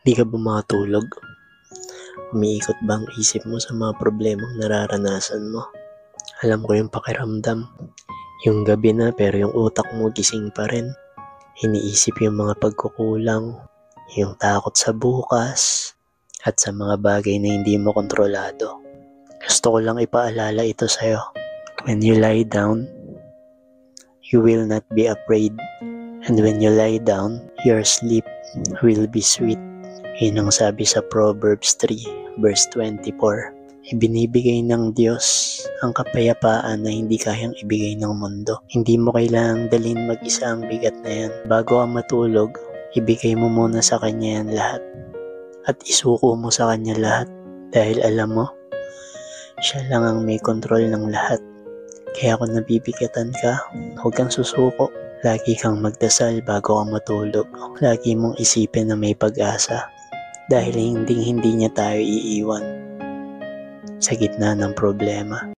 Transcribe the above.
Di ka ba makatulog? Umiikot ba ang isip mo sa mga problemang nararanasan mo? Alam ko yung pakiramdam. Yung gabi na pero yung utak mo gising pa rin. Iniisip yung mga pagkukulang, yung takot sa bukas, at sa mga bagay na hindi mo kontrolado. Gusto ko lang ipaalala ito sa'yo. When you lie down, you will not be afraid. And when you lie down, your sleep will be sweet. Yun ang sabi sa Proverbs 3 verse 24. Ibinibigay ng Diyos ang kapayapaan na hindi kayang ibigay ng mundo. Hindi mo kailangang dalhin mag-isa ang bigat na yan. Bago ka matulog, ibigay mo muna sa Kanya yan lahat. At isuko mo sa Kanya lahat. Dahil alam mo, Siya lang ang may kontrol ng lahat. Kaya kung nabibigatan ka, huwag kang susuko. Lagi kang magdasal bago ka matulog. Lagi mong isipin na may pag-asa. Dahil hindi niya tayo iiwan sa gitna ng problema.